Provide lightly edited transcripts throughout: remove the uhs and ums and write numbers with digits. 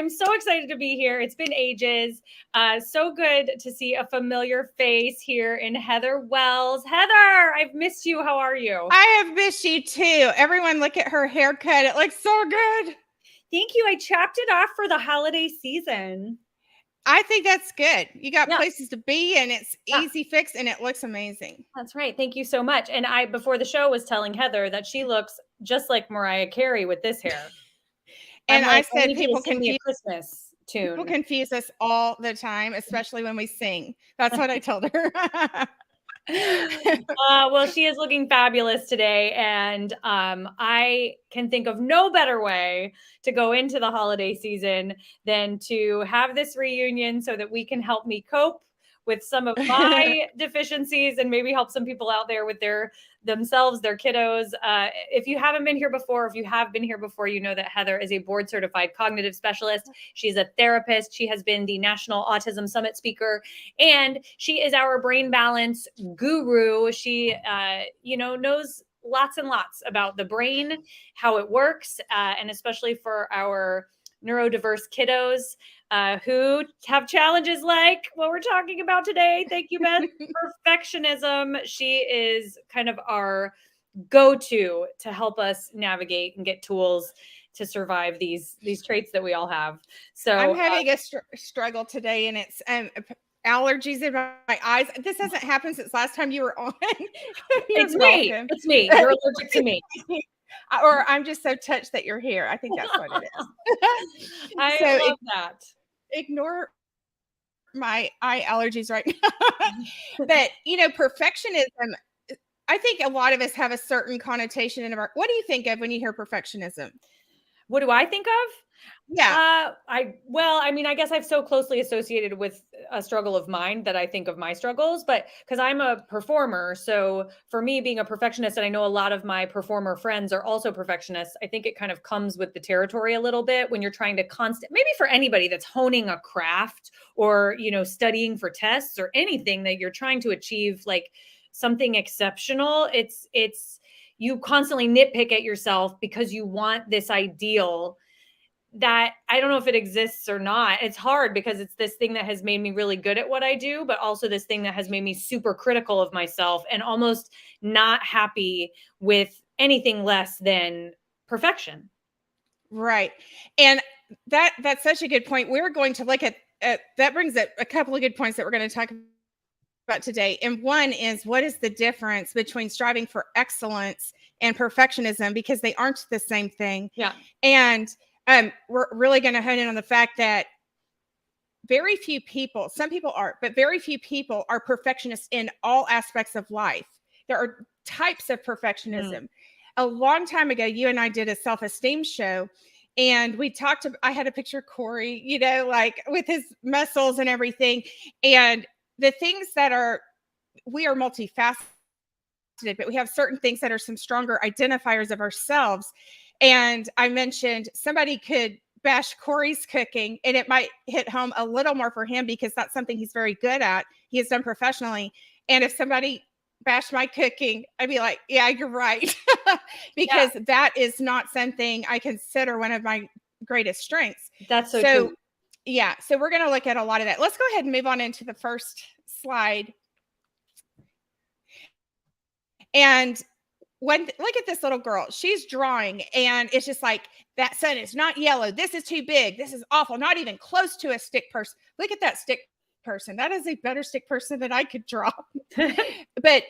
I'm so excited to be here. It's been ages. So good to see a familiar face here in Heather Wells. Heather, I've missed you. How are you? I have missed you too. Everyone look at her haircut. It looks so good. Thank you. I chopped it off for the holiday season. I think that's good. You got places to be and it's easy fix and it looks amazing. That's right. Thank you so much. And I, before the show, was telling Heather that she looks just like Mariah Carey with this hair. And like, I said people confuse Christmas tune. People confuse us all the time, especially when we sing. That's what I told her. Well, she is looking fabulous today, and I can think of no better way to go into the holiday season than to have this reunion so that we can help me cope with some of my deficiencies and maybe help some people out there with their kiddos. If you haven't been here before, if you have been here before, you know that Heather is a board certified cognitive specialist. She's a therapist. She has been the National Autism Summit speaker, and she is our brain balance guru. She, knows lots and lots about the brain, how it works, and especially for our neurodiverse kiddos who have challenges like what we're talking about today. Thank you, Beth. Perfectionism. She is kind of our go-to to help us navigate and get tools to survive these traits that we all have. So I'm having a struggle today, and it's allergies in my eyes. This hasn't happened since last time you were on. It's me. It's me. You're allergic to me. Or I'm just so touched that you're here. I think that's what it is. I love that. Ignore my eye allergies right now. But, perfectionism, I think a lot of us have a certain connotation in our, what do you think of when you hear perfectionism? What do I think of? Yeah. I guess I've so closely associated with a struggle of mine that I think of my struggles, but because I'm a performer. So for me, being a perfectionist, and I know a lot of my performer friends are also perfectionists, I think it kind of comes with the territory a little bit when you're trying to maybe for anybody that's honing a craft or, studying for tests or anything that you're trying to achieve, like something exceptional. It's you constantly nitpick at yourself because you want this ideal that I don't know if it exists or not. It's hard because it's this thing that has made me really good at what I do, but also this thing that has made me super critical of myself and almost not happy with anything less than perfection. Right. And that's such a good point. We're going to look at that brings up a couple of good points that we're going to talk about today. And one is, what is the difference between striving for excellence and perfectionism? Because they aren't the same thing. Yeah. And we're really going to hone in on the fact that very few people, some people are, but very few people are perfectionists in all aspects of life. There are types of perfectionism. A long time ago, you and I did a self-esteem show, and we talked about, I had a picture of Corey, like with his muscles and everything. And the things that we are multifaceted, but we have certain things that are some stronger identifiers of ourselves. And I mentioned somebody could bash Corey's cooking and it might hit home a little more for him because that's something he's very good at. He has done professionally. And if somebody bashed my cooking, I'd be like, yeah, you're right. Because that is not something I consider one of my greatest strengths. That's so true. Yeah. So we're going to look at a lot of that. Let's go ahead and move on into the first slide. And look at this little girl, she's drawing and it's just like, that sun is not yellow. This is too big. This is awful. Not even close to a stick person. Look at that stick person. That is a better stick person than I could draw. But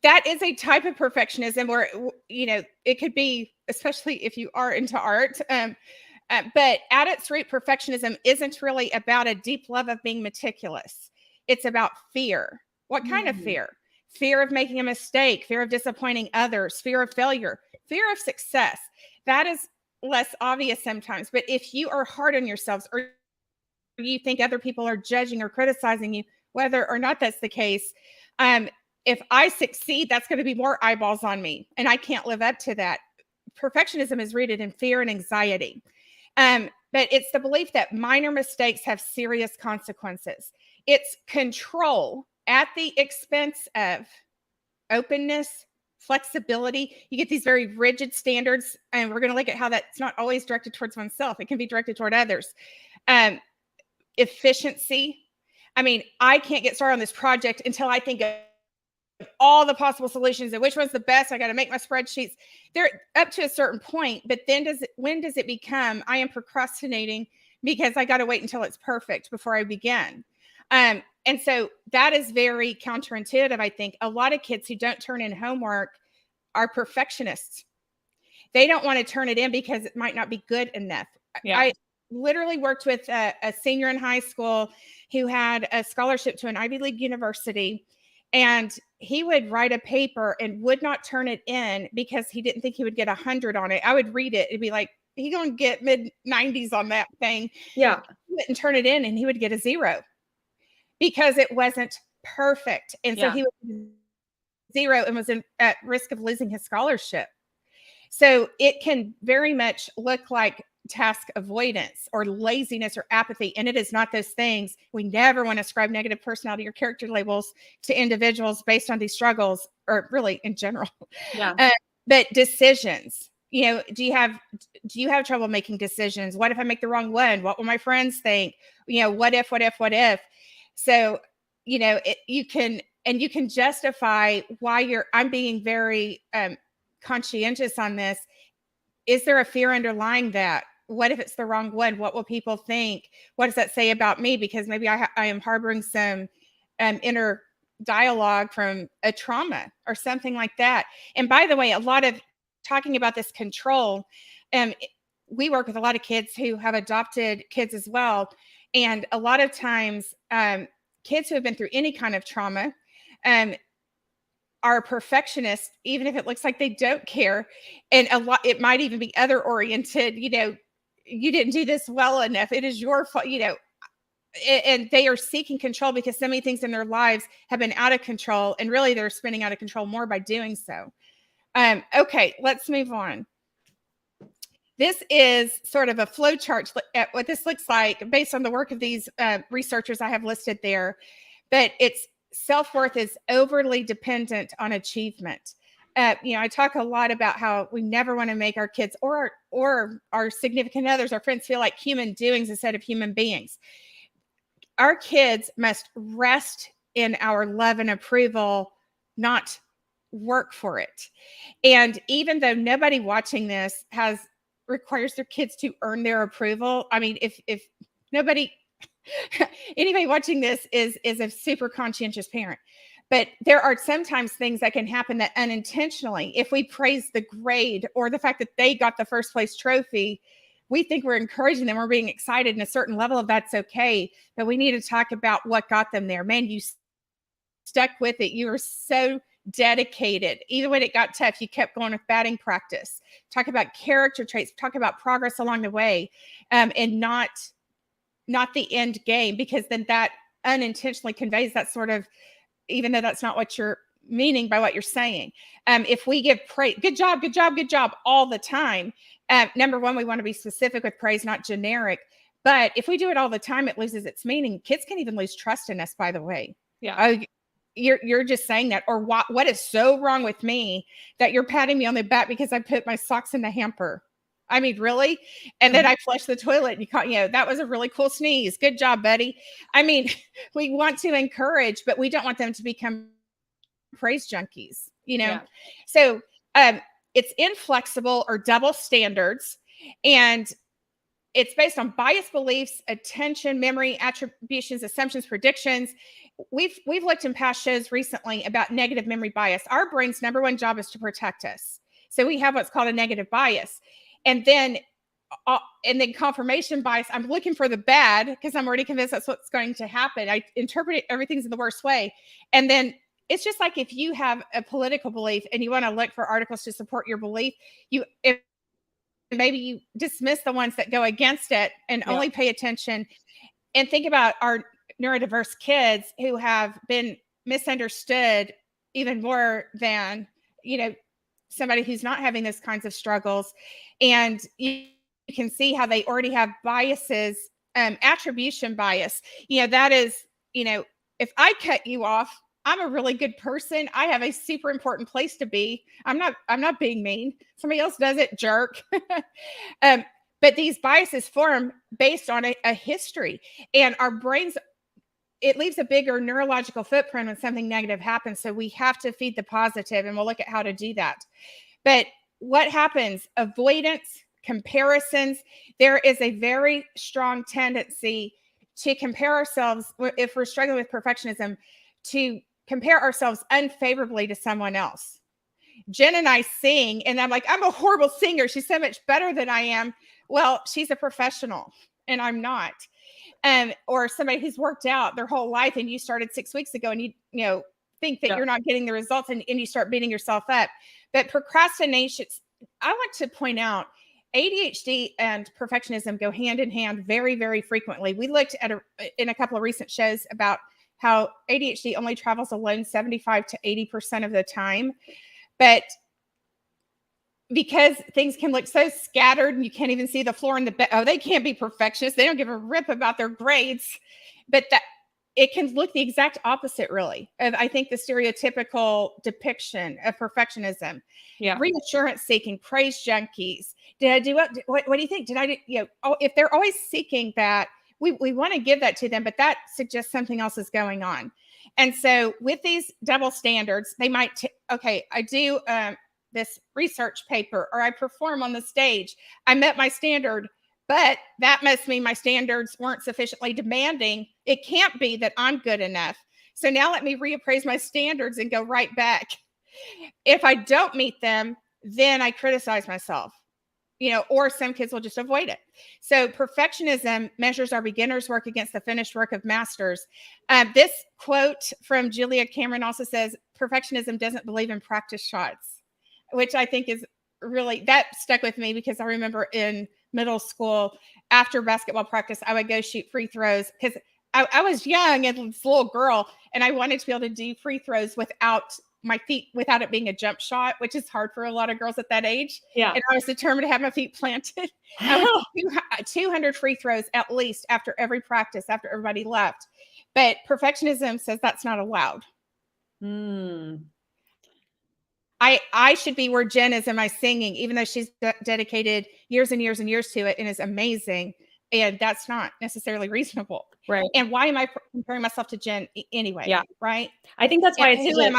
that is a type of perfectionism where, it could be, especially if you are into art. But at its root, perfectionism isn't really about a deep love of being meticulous. It's about fear. What kind of fear? Fear of making a mistake, fear of disappointing others, fear of failure, fear of success. That is less obvious sometimes. But if you are hard on yourselves or you think other people are judging or criticizing you, whether or not that's the case, if I succeed, that's going to be more eyeballs on me. And I can't live up to that. Perfectionism is rooted in fear and anxiety. But it's the belief that minor mistakes have serious consequences. It's control at the expense of openness, flexibility. You get these very rigid standards, and we're going to look at how that's not always directed towards oneself. It can be directed toward others. Efficiency. I mean, I can't get started on this project until I think of all the possible solutions and which one's the best. I got to make my spreadsheets. They're up to a certain point, but then when does it become I am procrastinating because I got to wait until it's perfect before I begin? And so that is very counterintuitive. I think a lot of kids who don't turn in homework are perfectionists. They don't want to turn it in because it might not be good enough. Yeah. I literally worked with a senior in high school who had a scholarship to an Ivy League university, and he would write a paper and would not turn it in because he didn't think he would get 100 on it. I would read it. It'd be like, he gonna get mid 90s on that thing. Yeah. He wouldn't turn it in, and he would get a 0 because it wasn't perfect. And so he would 0 and was at risk of losing his scholarship. So it can very much look like task avoidance or laziness or apathy. And it is not those things. We never want to ascribe negative personality or character labels to individuals based on these struggles, or really in general. Yeah. But decisions, do you have trouble making decisions? What if I make the wrong one? What will my friends think? What if? So, you can justify why I'm being very conscientious on this. Is there a fear underlying that? What if it's the wrong one? What will people think? What does that say about me? Because maybe I am harboring some inner dialogue from a trauma or something like that. And by the way, a lot of talking about this control, we work with a lot of kids who have adopted kids as well. And a lot of times, kids who have been through any kind of trauma are perfectionists, even if it looks like they don't care. And it might even be other oriented, you didn't do this well enough. It is your fault, and they are seeking control because so many things in their lives have been out of control. And really they're spinning out of control more by doing so. Okay, let's move on. This is sort of a flow chart at what this looks like based on the work of these researchers I have listed there. But it's self-worth is overly dependent on achievement. I talk a lot about how we never want to make our kids or our significant others, our friends, feel like human doings instead of human beings. Our kids must rest in our love and approval, not work for it. And even though nobody watching this requires their kids to earn their approval, I mean, if nobody anybody watching this is a super conscientious parent. But there are sometimes things that can happen that unintentionally, if we praise the grade or the fact that they got the first place trophy, we think we're encouraging them, we're being excited, and a certain level of that's okay. But we need to talk about what got them there. Man, you stuck with it. You were so dedicated. Even when it got tough, you kept going with batting practice. Talk about character traits, talk about progress along the way, and not the end game, because then that unintentionally conveys that sort of, even though that's not what you're meaning by what you're saying. If we give praise, good job all the time, number one, we want to be specific with praise, not generic. But if we do it all the time, it loses its meaning. Kids can even lose trust in us, by the way. Yeah. You're just saying that, or what is so wrong with me that you're patting me on the back because I put my socks in the hamper? I mean, really? And then I flushed the toilet and that was a really cool sneeze. Good job, buddy. I mean, we want to encourage, but we don't want them to become praise junkies, Yeah. So it's inflexible or double standards. And it's based on biased beliefs, attention, memory, attributions, assumptions, predictions. We've looked in past shows recently about negative memory bias. Our brain's number one job is to protect us. So we have what's called a negative bias. And then confirmation bias, I'm looking for the bad because I'm already convinced that's what's going to happen. I interpret everything's in the worst way. And then it's just like if you have a political belief and you want to look for articles to support your belief, maybe you dismiss the ones that go against it and only pay attention and think about our neurodiverse kids who have been misunderstood even more than, somebody who's not having those kinds of struggles. And you can see how they already have biases, attribution bias. That is, if I cut you off, I'm a really good person. I have a super important place to be. I'm not being mean. Somebody else does it, jerk. um, but these biases form based on a history, and our brains, it leaves a bigger neurological footprint when something negative happens. So we have to feed the positive, and we'll look at how to do that. But what happens? Avoidance, comparisons. There is a very strong tendency to compare ourselves, if we're struggling with perfectionism, to compare ourselves unfavorably to someone else. Jen and I sing, and I'm like, I'm a horrible singer. She's so much better than I am. Well, she's a professional, and I'm not. Or somebody who's worked out their whole life, and you started 6 weeks ago, and you think that you're not getting the results, and you start beating yourself up. But procrastination, I want to point out, ADHD and perfectionism go hand in hand very, very frequently. We looked at in a couple of recent shows about how ADHD only travels alone 75 to 80% of the time. But because things can look so scattered and you can't even see the floor in the bed, oh, they can't be perfectionists. They don't give a rip about their grades. But that it can look the exact opposite, really, of, I think, the stereotypical depiction of perfectionism. Yeah. Reassurance seeking, praise junkies. Did I do what do you think? Did I do, if they're always seeking that, we want to give that to them, but that suggests something else is going on. And so with these double standards, they might, okay, I do this research paper, or I perform on the stage. I met my standard, but that must mean my standards weren't sufficiently demanding. It can't be that I'm good enough. So now let me reappraise my standards and go right back. If I don't meet them, then I criticize myself, or some kids will just avoid it. So perfectionism measures our beginner's work against the finished work of masters. This quote from Julia Cameron also says, perfectionism doesn't believe in practice shots, which I think is really, that stuck with me, because I remember in middle school, after basketball practice, I would go shoot free throws, because I was young and this little girl, and I wanted to be able to do free throws without my feet, without it being a jump shot, which is hard for a lot of girls at that age. Yeah. And I was determined to have my feet planted. I would do 200 free throws at least after every practice, after everybody left. But perfectionism says that's not allowed. I should be where Jen is in my singing, even though she's dedicated years and years and years to it and is amazing. And that's not necessarily reasonable. Right. And why am I comparing myself to Jen anyway? Yeah. Right. I think that's why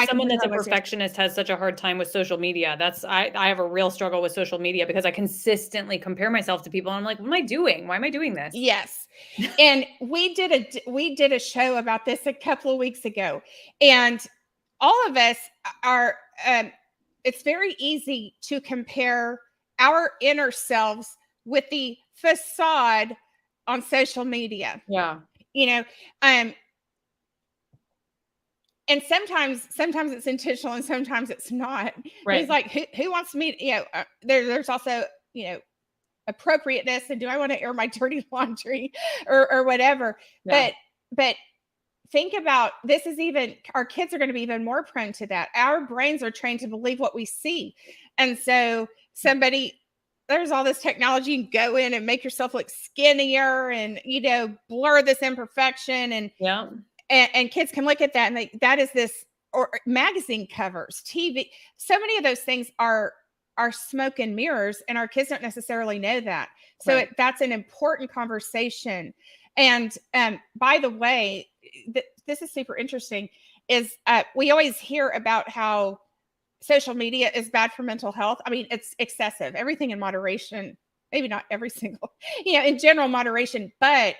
someone that's a with? perfectionist has such a hard time with social media. I have a real struggle with social media, because I consistently compare myself to people. And I'm like, what am I doing? Why am I doing this? Yes. And we did a show about this a couple of weeks ago, and all of us are, it's very easy to compare our inner selves with the facade on social media. Yeah. And sometimes it's intentional and sometimes it's not. Right. It's like, who wants me to, there's also, appropriateness, and do I want to air my dirty laundry or whatever. Yeah. But think about, this is even, our kids are going to be even more prone to that. Our brains are trained to believe what we see. And so there's all this technology, you can go in and make yourself look skinnier and, blur this imperfection. And kids can look at that, and that is this, or magazine covers, TV. So many of those things are smoke and mirrors, and our kids don't necessarily know that. So Right. that's an important conversation. And by the way, this is super interesting, is we always hear about how social media is bad for mental health. I mean, it's excessive, everything in moderation, maybe not every single, in general moderation, but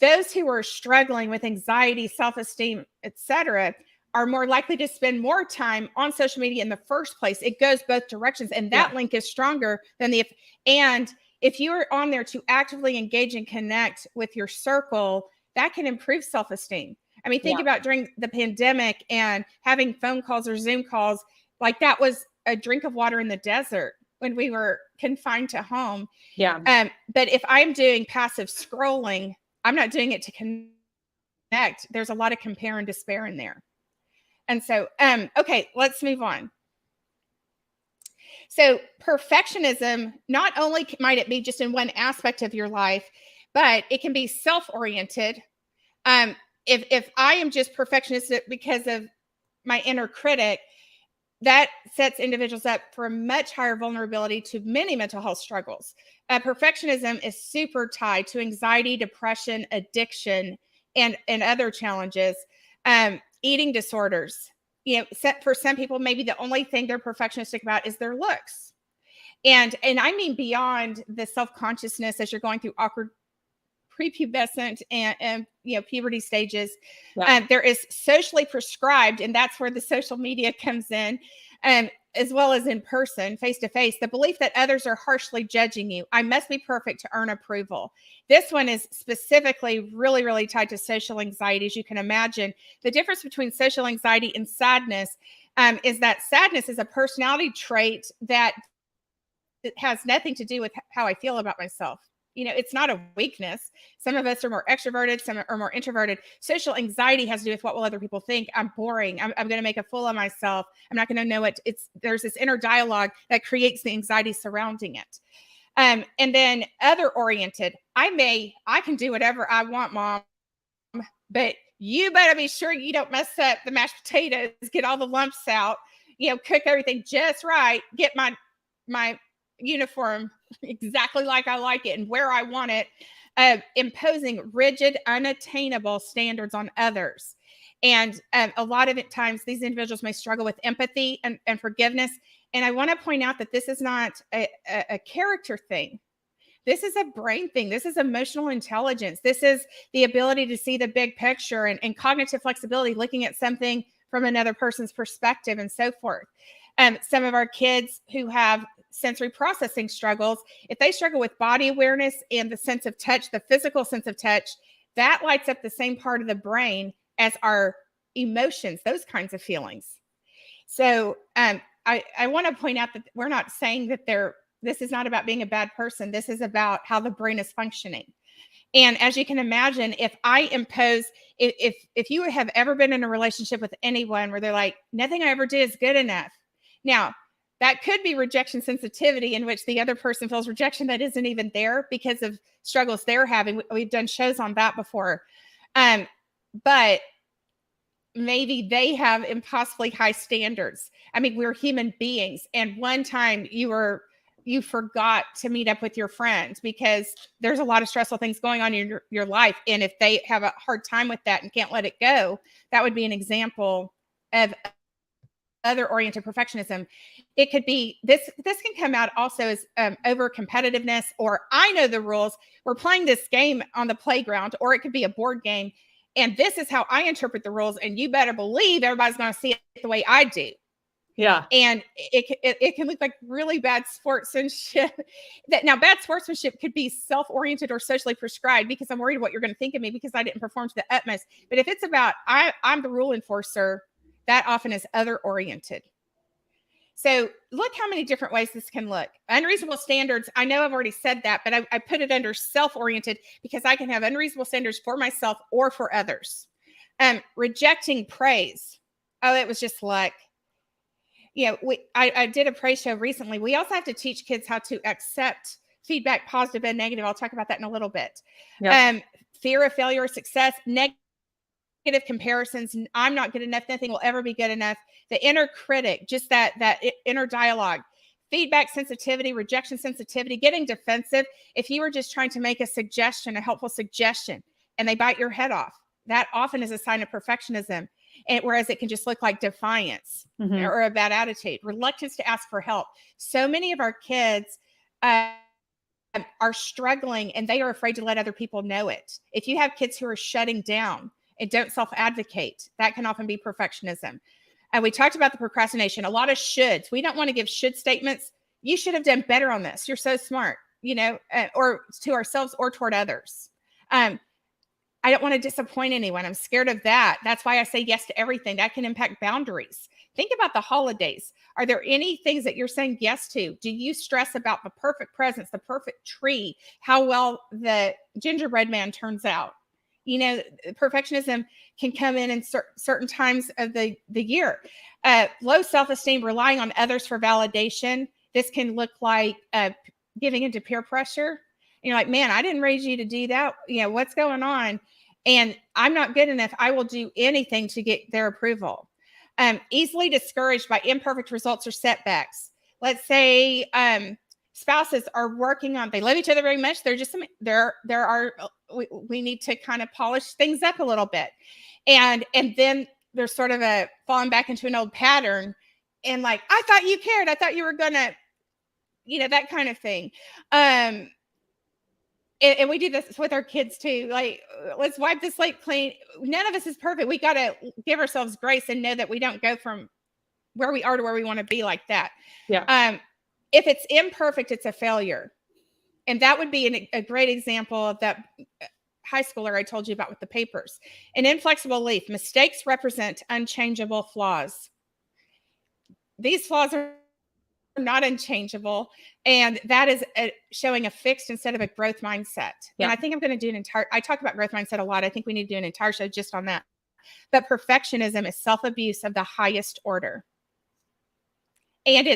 those who are struggling with anxiety, self-esteem, etc., are more likely to spend more time on social media in the first place. It goes both directions, and that link is stronger than and if you are on there to actively engage and connect with your circle, that can improve self-esteem. I mean, think about during the pandemic and having phone calls or Zoom calls, like that was a drink of water in the desert when we were confined to home. Yeah. But if I'm doing passive scrolling, I'm not doing it to connect. There's a lot of compare and despair in there. And so, okay, let's move on. So perfectionism, not only might it be just in one aspect of your life, but it can be self-oriented. If I am just perfectionist because of my inner critic, that sets individuals up for a much higher vulnerability to many mental health struggles. Perfectionism is super tied to anxiety, depression, addiction, and other challenges. Eating disorders. For some people, maybe the only thing they're perfectionistic about is their looks. And I mean beyond the self-consciousness as you're going through awkward prepubescent and puberty stages. There is socially prescribed, and that's where the social media comes in, as well as in person, face to face, the belief that others are harshly judging you. I must be perfect to earn approval. This one is specifically really, really tied to social anxiety, as you can imagine. The difference between social anxiety and sadness is that sadness is a personality trait that it has nothing to do with how I feel about myself. It's not a weakness. Some of us are more extroverted, some are more introverted. Social anxiety has to do with what will other people think. I'm boring. I'm going to make a fool of myself. I'm not going to know it. There's this inner dialogue that creates the anxiety surrounding it. And then other oriented. I can do whatever I want, Mom, but you better be sure you don't mess up the mashed potatoes, get all the lumps out, cook everything just right, get my uniform exactly like I like it and where I want it, imposing rigid, unattainable standards on others. And a lot of times these individuals may struggle with empathy and forgiveness. And I want to point out that this is not a character thing. This is a brain thing. This is emotional intelligence. This is the ability to see the big picture and cognitive flexibility, looking at something from another person's perspective and so forth. Some of our kids who have sensory processing struggles, if they struggle with body awareness and the sense of touch, the physical sense of touch, that lights up the same part of the brain as our emotions, those kinds of feelings. So I want to point out that we're not saying that this is not about being a bad person. This is about how the brain is functioning. And as you can imagine, if you have ever been in a relationship with anyone where they're like, nothing I ever did is good enough. Now, that could be rejection sensitivity, in which the other person feels rejection that isn't even there because of struggles they're having. We've done shows on that before. But maybe they have impossibly high standards. I mean, we're human beings. And one time you forgot to meet up with your friends because there's a lot of stressful things going on in your life. And if they have a hard time with that and can't let it go, that would be an example of other oriented perfectionism. It could be this can come out also as over competitiveness, or I know the rules. We're playing this game on the playground, or it could be a board game. And this is how I interpret the rules. And you better believe everybody's going to see it the way I do. Yeah. And it can look like really bad sportsmanship. Now, bad sportsmanship could be self-oriented or socially prescribed because I'm worried what you're going to think of me because I didn't perform to the utmost. But if it's about I'm the rule enforcer, that often is other oriented. So look how many different ways this can look. Unreasonable standards. I know I've already said that, but I put it under self-oriented because I can have unreasonable standards for myself or for others. Rejecting praise. Oh, it was just luck. I did a praise show recently. We also have to teach kids how to accept feedback, positive and negative. I'll talk about that in a little bit. Yep. Fear of failure or success, negative comparisons. I'm not good enough. Nothing will ever be good enough. The inner critic, just that inner dialogue. Feedback sensitivity, rejection sensitivity, getting defensive. If you were just trying to make a suggestion, a helpful suggestion, and they bite your head off, that often is a sign of perfectionism. And whereas it can just look like defiance or a bad attitude, reluctance to ask for help. So many of our kids are struggling and they are afraid to let other people know it. If you have kids who are shutting down and don't self-advocate, that can often be perfectionism. And we talked about the procrastination, a lot of shoulds. We don't want to give should statements. You should have done better on this. You're so smart, or to ourselves or toward others. I don't want to disappoint anyone. I'm scared of that. That's why I say yes to everything. That can impact boundaries. Think about the holidays. Are there any things that you're saying yes to? Do you stress about the perfect presents, the perfect tree, how well the gingerbread man turns out? Perfectionism can come in certain times of the year. Low self-esteem, relying on others for validation. This can look like giving into peer pressure. And you're like, man, I didn't raise you to do that. What's going on? And I'm not good enough. I will do anything to get their approval. Easily discouraged by imperfect results or setbacks. Let's say spouses are working on, they love each other very much. They're just, we need to kind of polish things up a little bit. And then there's sort of a falling back into an old pattern. And like, I thought you cared. I thought you were going to, that kind of thing. And we do this with our kids too. Like, let's wipe the slate clean. None of us is perfect. We got to give ourselves grace and know that we don't go from where we are to where we want to be like that. Yeah. If it's imperfect, it's a failure. And that would be a great example of that high schooler I told you about with the papers. An inflexible leaf. Mistakes represent unchangeable flaws. These flaws are not unchangeable. And that is showing a fixed instead of a growth mindset. Yeah. And I think I'm going to do I talk about growth mindset a lot. I think we need to do an entire show just on that. But perfectionism is self-abuse of the highest order. And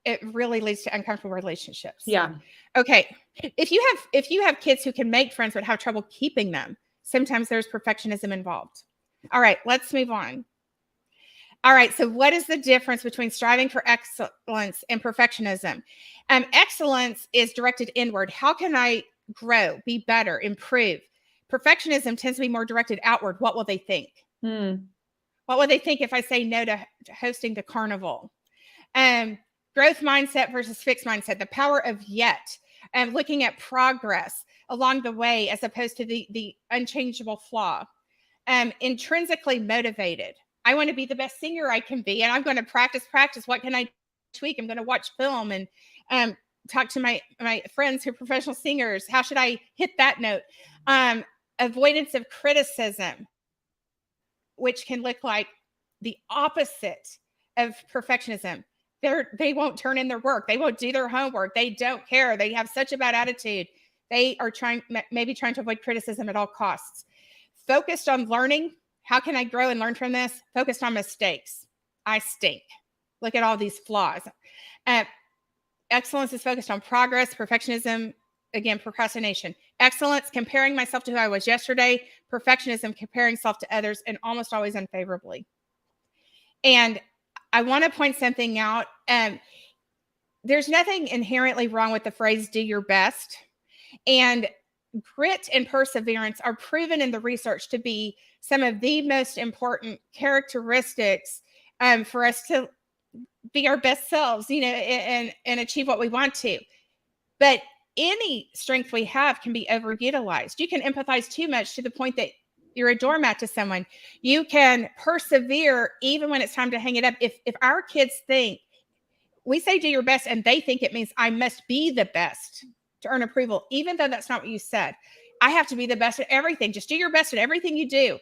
it really leads to uncomfortable relationships. Yeah. Okay. If you have kids who can make friends but have trouble keeping them, sometimes there's perfectionism involved. All right, let's move on. All right. So what is the difference between striving for excellence and perfectionism? Excellence is directed inward. How can I grow, be better, improve? Perfectionism tends to be more directed outward. What will they think? What will they think if I say no to hosting the carnival? Growth mindset versus fixed mindset, the power of yet, and looking at progress along the way as opposed to the unchangeable flaw. Intrinsically motivated. I want to be the best singer I can be, and I'm going to practice. What can I tweak? I'm going to watch film and talk to my friends who are professional singers. How should I hit that note? Avoidance of criticism, which can look like the opposite of perfectionism. They won't turn in their work. They won't do their homework. They don't care. They have such a bad attitude. They are maybe trying to avoid criticism at all costs. Focused on learning. How can I grow and learn from this? Focused on mistakes. I stink. Look at all these flaws. Excellence is focused on progress. Perfectionism, again, procrastination. Excellence, comparing myself to who I was yesterday. Perfectionism, comparing self to others, and almost always unfavorably. And I want to point something out. There's nothing inherently wrong with the phrase, do your best. And grit and perseverance are proven in the research to be some of the most important characteristics for us to be our best selves, and achieve what we want to. But any strength we have can be overutilized. You can empathize too much to the point that you're a doormat to someone. You can persevere even when it's time to hang it up. If our kids think, we say do your best, and they think it means I must be the best to earn approval, even though that's not what you said. I have to be the best at everything. Just do your best at everything you do.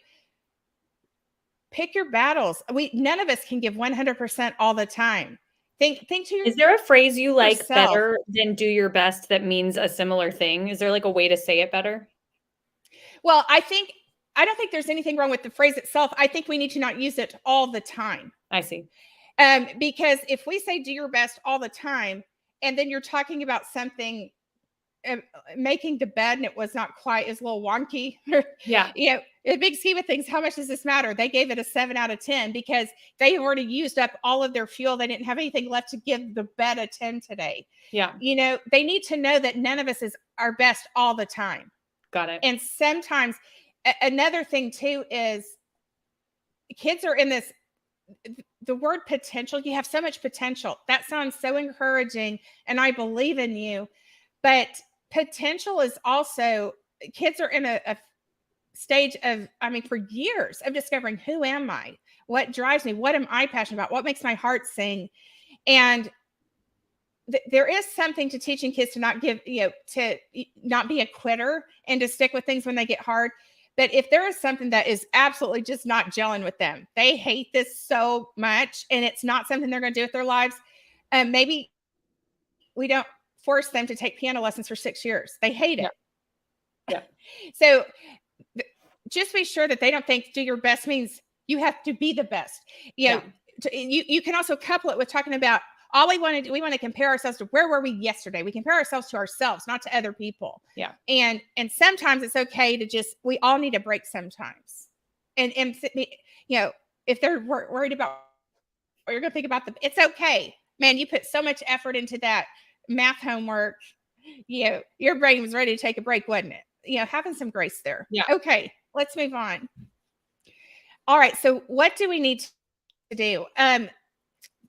Pick your battles. None of us can give 100% all the time. Think to yourself. Is there a phrase you like better than do your best that means a similar thing? Is there like a way to say it better? Well, I don't think there's anything wrong with the phrase itself. I think we need to not use it all the time. I see. Because if we say do your best all the time, and then you're talking about something, making the bed, and it was not quite, as a little wonky. Yeah. In the big scheme of things, how much does this matter? They gave it a 7 out of 10 because they have already used up all of their fuel. They didn't have anything left to give the bed a 10 today. Yeah. They need to know that none of us is our best all the time. Got it. And sometimes another thing too is kids are in this, the word potential. You have so much potential. That sounds so encouraging, and I believe in you. But potential is also, kids are in a stage of, for years of discovering, who am I? What drives me? What am I passionate about? What makes my heart sing? And there is something to teaching kids to not give, to not be a quitter and to stick with things when they get hard. But if there is something that is absolutely just not gelling with them, they hate this so much, and it's not something they're going to do with their lives, maybe we don't force them to take piano lessons for 6 years. They hate it. Yeah. So just be sure that they don't think do your best means you have to be the best. You can also couple it with talking about all we want to do. We want to compare ourselves to where were we yesterday. We compare ourselves to ourselves, not to other people. Yeah. And sometimes it's okay to we all need a break sometimes. And if they're worried about what you're going to think about them. It's okay. Man, you put so much effort into that math homework. Your brain was ready to take a break, wasn't it? Having some grace there. Yeah. Okay, let's move on. All right, so what do we need to do?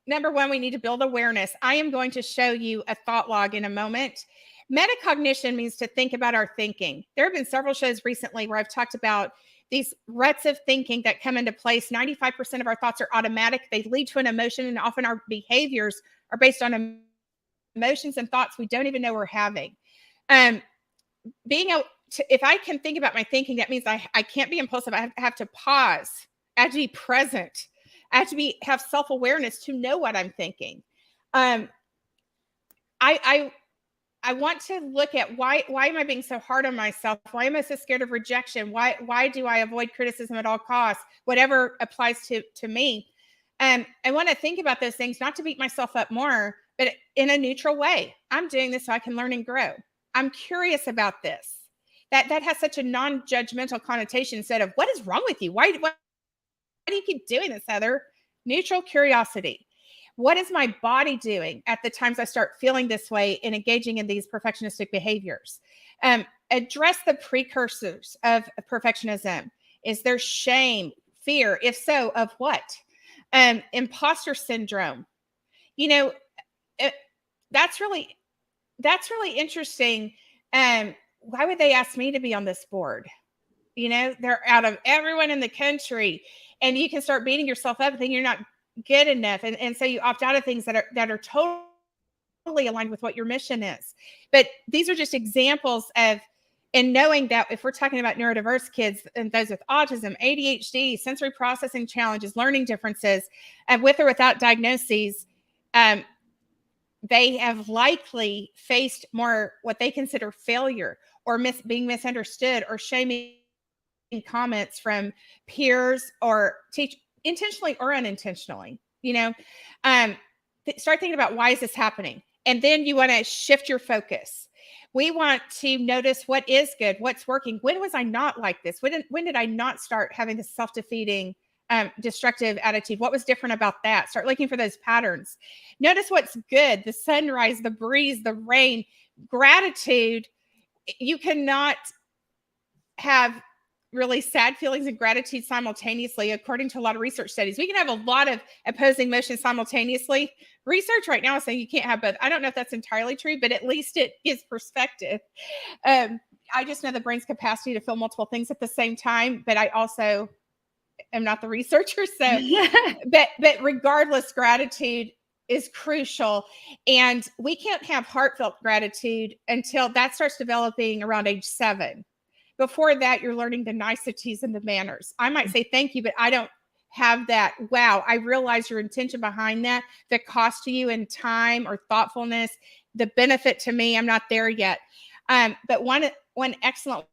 Number one, we need to build awareness. I am going to show you a thought log in a moment. Metacognition means to think about our thinking. There have been several shows recently where I've talked about these ruts of thinking that come into place. 95% of our thoughts are automatic. They lead to an emotion, and often our behaviors are based on emotions and thoughts we don't even know we're having. Being able to, if I can think about my thinking, that means I can't be impulsive. I have to pause. I have to be present. I have to have self-awareness to know what I'm thinking. I want to look at why am I being so hard on myself? Why am I so scared of rejection? Why do I avoid criticism at all costs? Whatever applies to me. I want to think about those things, not to beat myself up more, but in a neutral way. I'm doing this so I can learn and grow. I'm curious about this. That has such a non-judgmental connotation instead of, what is wrong with you? Why do you keep doing this, Heather? Neutral curiosity. What is my body doing at the times I start feeling this way and engaging in these perfectionistic behaviors? Address the precursors of perfectionism. Is there shame, fear? If so, of what? Imposter syndrome. That's really interesting. Why would they ask me to be on this board? They're out of everyone in the country, and you can start beating yourself up and thinking you're not good enough. And so you opt out of things that are totally aligned with what your mission is. But these are just examples of, and knowing that if we're talking about neurodiverse kids and those with autism, ADHD, sensory processing challenges, learning differences, with or without diagnoses, they have likely faced more what they consider failure or being misunderstood or shaming comments from peers or intentionally or unintentionally. Start thinking about, why is this happening? And then you want to shift your focus. We want to notice what is good, what's working. When was I not like this? When did I not start having this self-defeating, destructive attitude? What was different about that? Start looking for those patterns. Notice what's good: the sunrise, the breeze, the rain. Gratitude. You cannot have really sad feelings and gratitude simultaneously, according to a lot of research studies. We can have a lot of opposing emotions simultaneously. Research right now is saying you can't have both. I don't know if that's entirely true, but at least it gives perspective. I just know the brain's capacity to feel multiple things at the same time, but I also am not the researcher. So, but regardless, gratitude is crucial. And we can't have heartfelt gratitude until that starts developing around age 7. Before that, you're learning the niceties and the manners. I might say thank you, but I don't have that. Wow, I realize your intention behind that, the cost to you in time or thoughtfulness, the benefit to me. I'm not there yet. But one excellent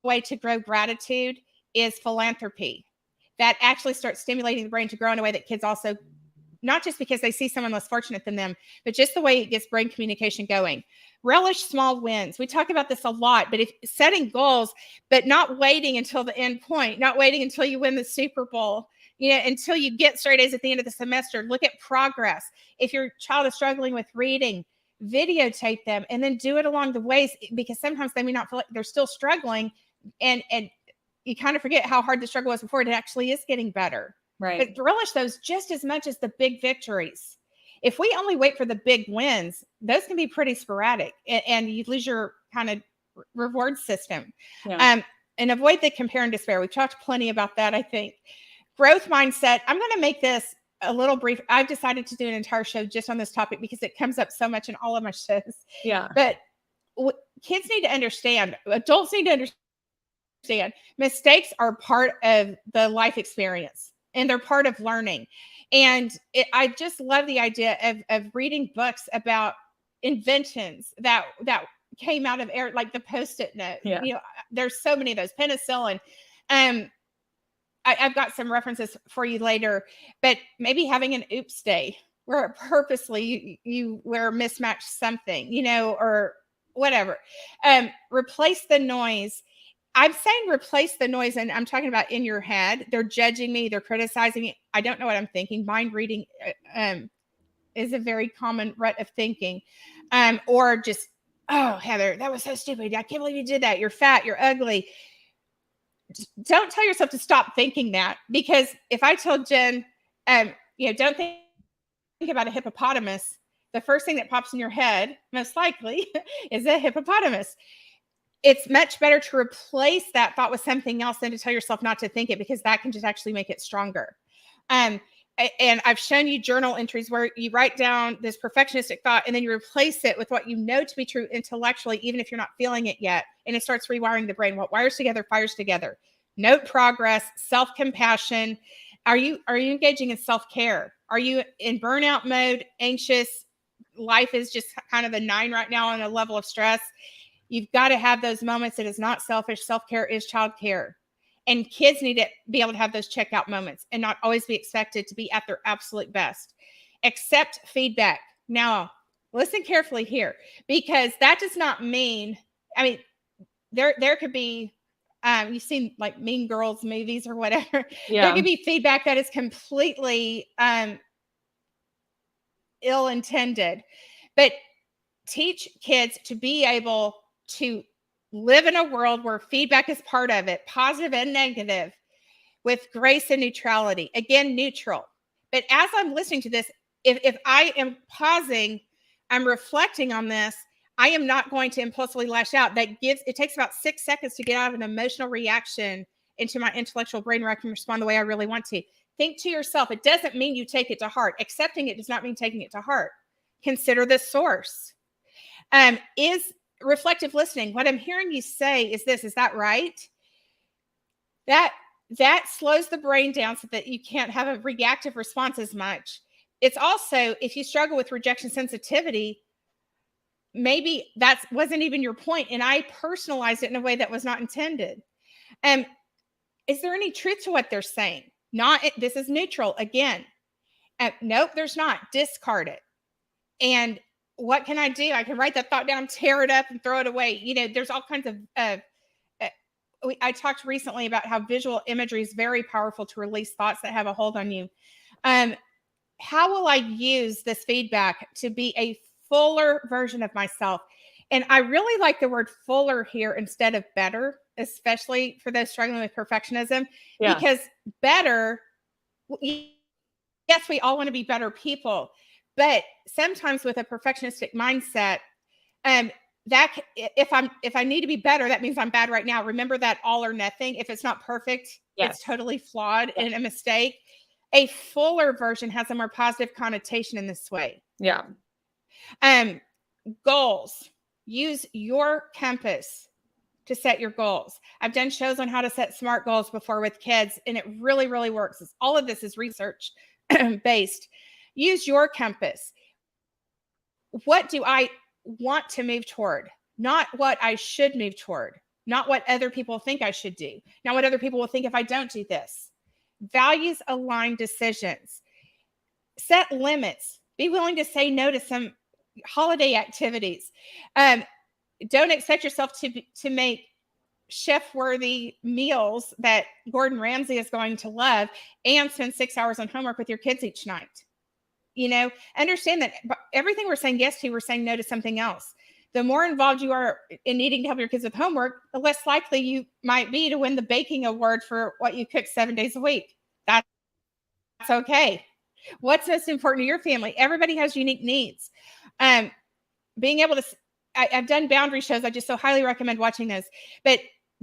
way to grow gratitude is philanthropy. That actually starts stimulating the brain to grow in a way that kids also, not just because they see someone less fortunate than them, but just the way it gets brain communication going. Relish small wins. We talk about this a lot, but if setting goals, but not waiting until the end point, not waiting until you win the Super Bowl, until you get straight A's at the end of the semester. Look at progress. If your child is struggling with reading, videotape them and then do it along the ways, because sometimes they may not feel like they're still struggling, and you kind of forget how hard the struggle was before it actually is getting better. Right. But relish those just as much as the big victories. If we only wait for the big wins, those can be pretty sporadic, and you lose your kind of reward system. Yeah. And avoid the compare and despair. We've talked plenty about that, I think. Growth mindset. I'm going to make this a little brief. I've decided to do an entire show just on this topic because it comes up so much in all of my shows. Yeah. But kids need to understand, adults need to understand, mistakes are part of the life experience and they're part of learning. And I just love the idea of reading books about inventions that came out of air, like the Post-it note. Yeah. There's so many of those. Penicillin. I've got some references for you later, but maybe having an oops day where purposely you wear mismatched something, or whatever. Replace the noise. I'm saying replace the noise, and I'm talking about in your head. They're judging me, they're criticizing me. I don't know what I'm thinking. Mind reading is a very common rut of thinking. Or just, oh, Heather, that was so stupid. I can't believe you did that. You're fat, you're ugly. Don't tell yourself to stop thinking that, because if I told Jen, don't think about a hippopotamus, the first thing that pops in your head, most likely, is a hippopotamus. It's much better to replace that thought with something else than to tell yourself not to think it, because that can just actually make it stronger. And I've shown you journal entries where you write down this perfectionistic thought and then you replace it with what you know to be true intellectually, even if you're not feeling it yet. And it starts rewiring the brain. What wires together fires together. Note progress, self-compassion. Are you engaging in self-care? Are you in burnout mode, anxious? Life is just kind of a 9 right now on a level of stress. You've got to have those moments. It is not selfish. Self-care is childcare. And kids need to be able to have those checkout moments and not always be expected to be at their absolute best. Accept feedback. Now, listen carefully here, because that does not mean, I mean, there could be, you've seen like Mean Girls movies or whatever. Yeah. There could be feedback that is completely ill-intended, but teach kids to be able to live in a world where feedback is part of it, positive and negative, with grace and neutrality. Again, neutral. But as I'm listening to this, if I am pausing, I'm reflecting on this, I am not going to impulsively lash out. It takes about 6 seconds to get out of an emotional reaction into my intellectual brain where I can respond the way I really want to. Think to yourself. It doesn't mean you take it to heart. Accepting it does not mean taking it to heart. Consider the source. Is reflective listening, what I'm hearing you say is this, is that right? That slows the brain down so that you can't have a reactive response as much. It's also, if you struggle with rejection sensitivity, maybe that wasn't even your point, and I personalized it in a way that was not intended. Is there any truth to what they're saying? This is neutral again. Nope, there's not. Discard it. And what can I do? I can write that thought down, tear it up, and throw it away. There's all kinds of. I talked recently about how visual imagery is very powerful to release thoughts that have a hold on you. How will I use this feedback to be a fuller version of myself? And I really like the word fuller here instead of better, especially for those struggling with perfectionism, because better, yes, we all want to be better people, but sometimes with a perfectionistic mindset, that if I need to be better, that means I'm bad right now. Remember that all or nothing. If it's not perfect, it's totally flawed and a mistake. A fuller version has a more positive connotation in this way. Yeah. Goals. Use your compass to set your goals. I've done shows on how to set SMART goals before with kids, and it really, really works. All of this is research based. Use your compass. What do I want to move toward? Not what I should move toward. Not what other people think I should do. Not what other people will think if I don't do this. Values aligned decisions. Set limits. Be willing to say no to some holiday activities. Don't expect yourself to make chef-worthy meals that Gordon Ramsay is going to love and spend 6 hours on homework with your kids each night. Understand that everything we're saying yes to, we're saying no to something else. The more involved you are in needing to help your kids with homework, the less likely you might be to win the baking award for what you cook 7 days a week. That's okay. What's most important to your family? Everybody has unique needs. Being able to, I've done boundary shows. I just so highly recommend watching those. But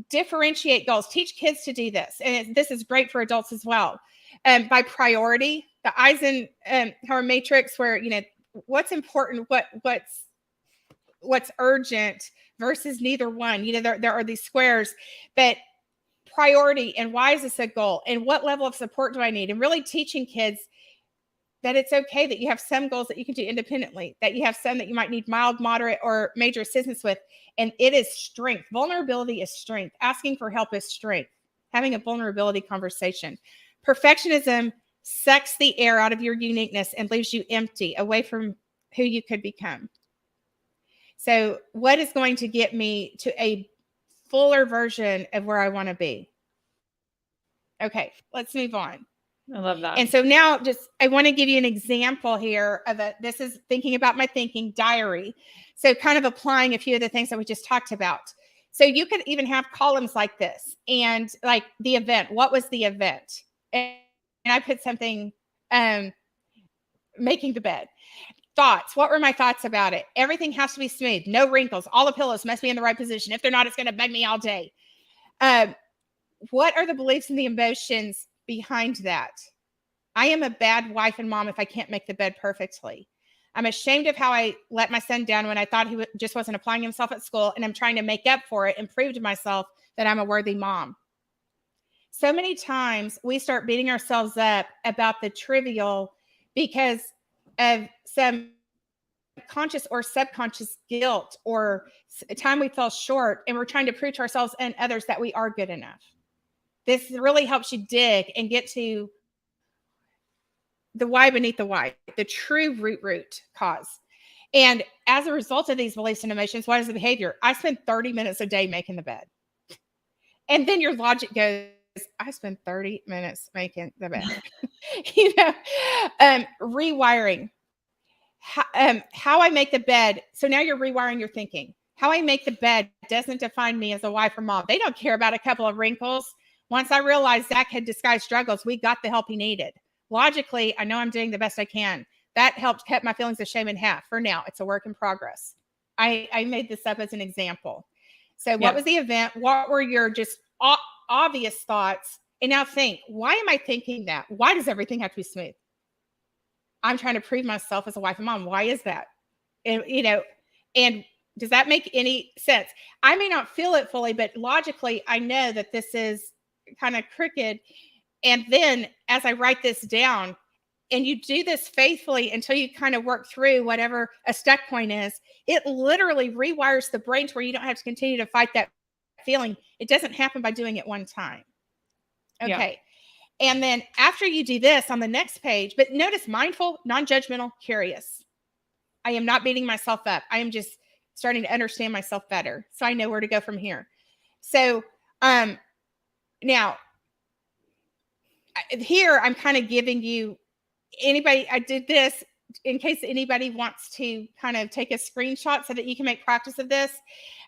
differentiate goals. Teach kids to do this. And this is great for adults as well. By priority, the Eisenhower matrix, where, what's important, what's urgent versus neither one. There are these squares, but priority and why is this a goal and what level of support do I need? And really teaching kids that it's okay that you have some goals that you can do independently, that you have some that you might need mild, moderate, or major assistance with. And it is strength. Vulnerability is strength. Asking for help is strength. Having a vulnerability conversation. Perfectionism sucks the air out of your uniqueness and leaves you empty, away from who you could become. So what is going to get me to a fuller version of where I want to be. Okay, let's move on. I love that. And so now I want to give you an example here of this is thinking about my thinking diary. So kind of applying a few of the things that we just talked about. So you could even have columns like this and like the event. What was the event? And I put something, making the bed. Thoughts. What were my thoughts about it? Everything has to be smooth. No wrinkles. All the pillows must be in the right position. If they're not, it's going to bug me all day. What are the beliefs and the emotions behind that? I am a bad wife and mom if I can't make the bed perfectly. I'm ashamed of how I let my son down when I thought he just wasn't applying himself at school, and I'm trying to make up for it and prove to myself that I'm a worthy mom. So many times we start beating ourselves up about the trivial because of some conscious or subconscious guilt or time we fell short, and we're trying to prove to ourselves and others that we are good enough. This really helps you dig and get to the why beneath the why, the true root cause. And as a result of these beliefs and emotions, what is the behavior? I spend 30 minutes a day making the bed. And then your logic goes, I spend 30 minutes making the bed. Rewiring. How I make the bed. So now you're rewiring your thinking. How I make the bed doesn't define me as a wife or mom. They don't care about a couple of wrinkles. Once I realized Zach had disguised struggles, we got the help he needed. Logically, I know I'm doing the best I can. That helped cut my feelings of shame in half. For now, it's a work in progress. I made this up as an example. So what was the event? What were your just obvious thoughts? And now think, why am I thinking that? Why does everything have to be smooth? I'm trying to prove myself as a wife and mom. Why is that? And, and does that make any sense? I may not feel it fully, but logically, I know that this is kind of crooked. And then as I write this down, and you do this faithfully until you kind of work through whatever a stuck point is, it literally rewires the brain to where you don't have to continue to fight that feeling. It doesn't happen by doing it one time. Okay. Yeah. And then after you do this on the next page, but notice mindful, non-judgmental, curious. I am not beating myself up. I am just starting to understand myself better. So I know where to go from here. So now here I'm kind of giving you I did this in case anybody wants to kind of take a screenshot so that you can make practice of this.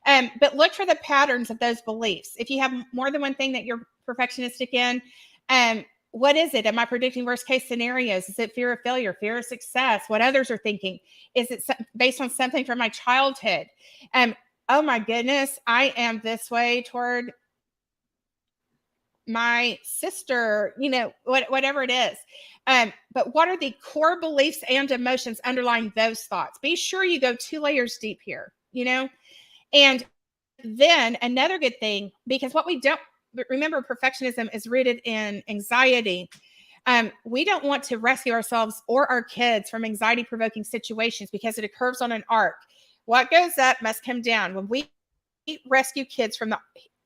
But look for the patterns of those beliefs. If you have more than one thing that you're perfectionistic in, what is it? Am I predicting worst case scenarios? Is it fear of failure, fear of success, what others are thinking? Is it based on something from my childhood? Oh my goodness, I am this way toward my sister, whatever it is. But what are the core beliefs and emotions underlying those thoughts? Be sure you go 2 layers deep here, and then another good thing, because what we don't remember, perfectionism is rooted in anxiety. We don't want to rescue ourselves or our kids from anxiety provoking situations because it occurs on an arc. What goes up must come down. When we rescue kids from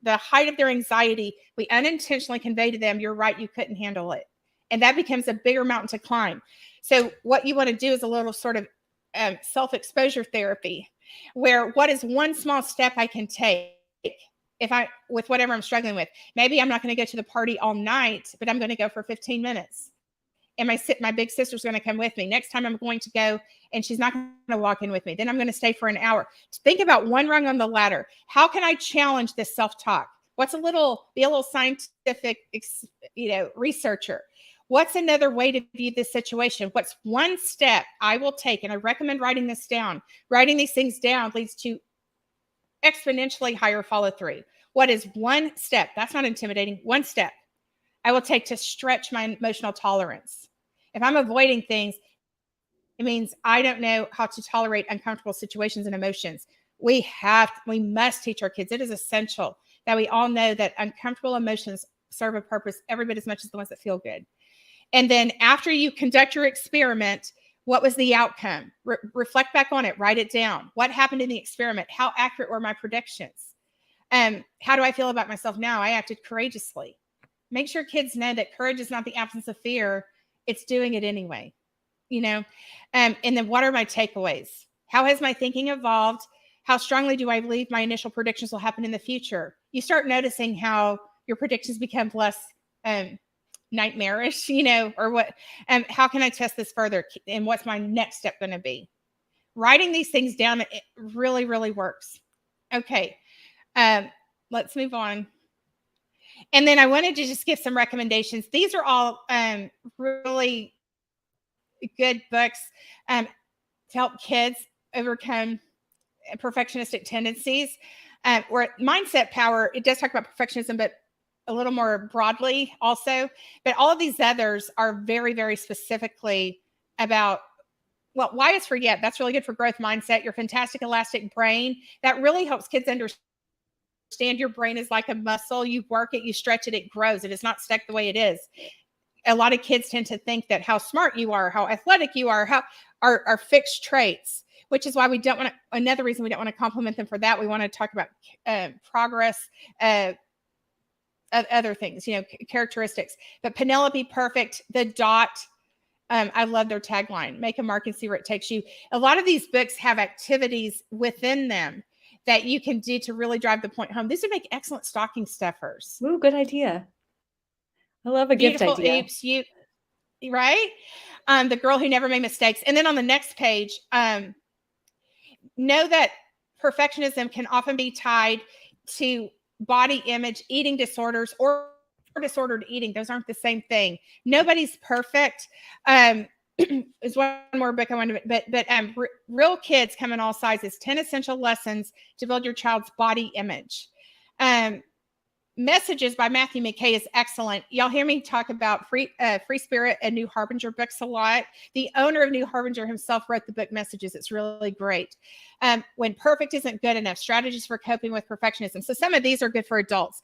the height of their anxiety, we unintentionally convey to them, you're right, you couldn't handle it. And that becomes a bigger mountain to climb. So what you want to do is a little sort of self-exposure therapy, where what is one small step I can take with whatever I'm struggling with. Maybe I'm not going to go to the party all night, but I'm going to go for 15 minutes. And my big sister's going to come with me. Next time I'm going to go and she's not going to walk in with me. Then I'm going to stay for an hour. Think about one rung on the ladder. How can I challenge this self-talk? Be a little scientific, researcher. What's another way to view this situation? What's one step I will take? And I recommend writing this down. Writing these things down leads to exponentially higher follow through. What is one step? That's not intimidating. One step I will take to stretch my emotional tolerance. If I'm avoiding things, it means I don't know how to tolerate uncomfortable situations and emotions. We must teach our kids. It is essential that we all know that uncomfortable emotions serve a purpose every bit as much as the ones that feel good. And then after you conduct your experiment, what was the outcome? Reflect back on it. Write it down. What happened in the experiment? How accurate were my predictions? How do I feel about myself now? I acted courageously. Make sure kids know that courage is not the absence of fear. It's doing it anyway, and then what are my takeaways? How has my thinking evolved? How strongly do I believe my initial predictions will happen in the future? You start noticing how your predictions become less nightmarish, or what, how can I test this further? And what's my next step going to be? Writing these things down, it really, really works. Okay. Let's move on. And then I wanted to just give some recommendations. These are all really good books to help kids overcome perfectionistic tendencies. Or Mindset Power, it does talk about perfectionism, but a little more broadly also. But all of these others are very, very specifically about, well, why is forget? That's really good for growth mindset. Your fantastic elastic brain, that really helps kids understand your brain is like a muscle. You work it, you stretch it, it grows. It is not stuck the way it is. A lot of kids tend to think that how smart you are, how athletic you are, how are fixed traits, which is why we don't want to, another reason we don't want to compliment them for that. We want to talk about progress, other things, characteristics. But Penelope Perfect, The Dot, I love their tagline, make a mark and see where it takes you. A lot of these books have activities within them that you can do to really drive the point home. These would make excellent stocking stuffers. Ooh, good idea. I love a gift Beautiful idea. oops, right? The Girl Who Never Made Mistakes. And then on the next page, know that perfectionism can often be tied to body image, eating disorders, or disordered eating. Those aren't the same thing. Nobody's perfect. Is one more book I want to, but Real Kids Come in All Sizes: 10 Essential Lessons to Build Your Child's Body Image. Messages by Matthew McKay is excellent. Y'all hear me talk about Free Spirit and New Harbinger books a lot. The owner of New Harbinger himself wrote the book Messages. It's really great. When Perfect Isn't Good Enough, Strategies for Coping with Perfectionism. So some of these are good for adults.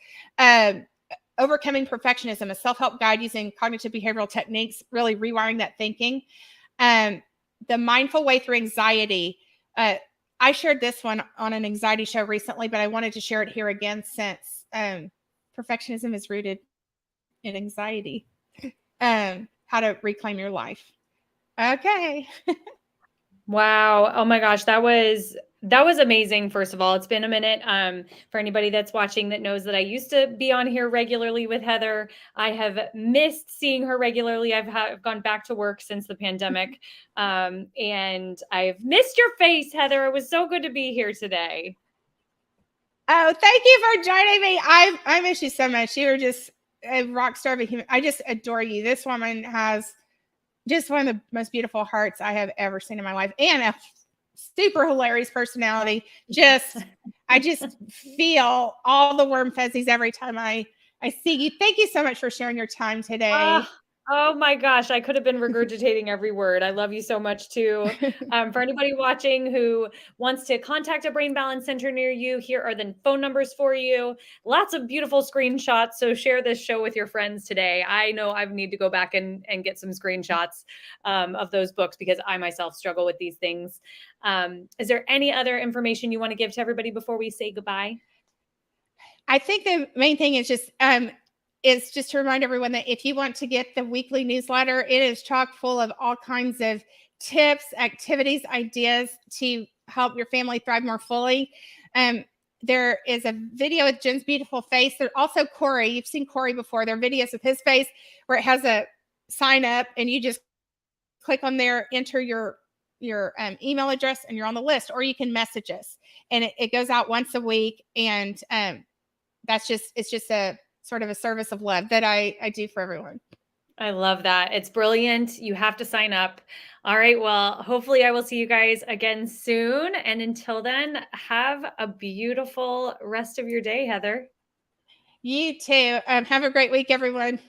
Overcoming Perfectionism, a self-help guide using cognitive behavioral techniques, really rewiring that thinking. The Mindful Way Through Anxiety. I shared this one on an anxiety show recently, but I wanted to share it here again since perfectionism is rooted in anxiety. How to reclaim your life. Okay. Wow. Oh my gosh, that was amazing. First of all, it's been a minute. For anybody that's watching that knows that I used to be on here regularly with Heather. I have missed seeing her regularly. I've gone back to work since the pandemic. And I've missed your face, Heather. It was so good to be here today. Oh, thank you for joining me. I miss you so much. You were just a rock star of a human. I just adore you. This woman has just one of the most beautiful hearts I have ever seen in my life, and a super hilarious personality. I just feel all the warm fuzzies every time I see you. Thank you so much for sharing your time today. Oh my gosh, I could have been regurgitating every word. I love you so much too. For anybody watching who wants to contact a Brain Balance Center near you, here are the phone numbers for you. Lots of beautiful screenshots. So share this show with your friends today. I know I need to go back and get some screenshots of those books because I myself struggle with these things. Is there any other information you want to give to everybody before we say goodbye? I think the main thing is just to remind everyone that if you want to get the weekly newsletter, it is chock full of all kinds of tips, activities, ideas to help your family thrive more fully. There is a video with Jen's beautiful face. There's also Corey. You've seen Corey before. There are videos of his face where it has a sign up, and you just click on there, enter your email address, and you're on the list. Or you can message us, and it goes out once a week. And it's just a sort of a service of love that I do for everyone. I love that. It's brilliant. You have to sign up. All right. Well, hopefully I will see you guys again soon. And until then, have a beautiful rest of your day, Heather. You too. Have a great week, everyone.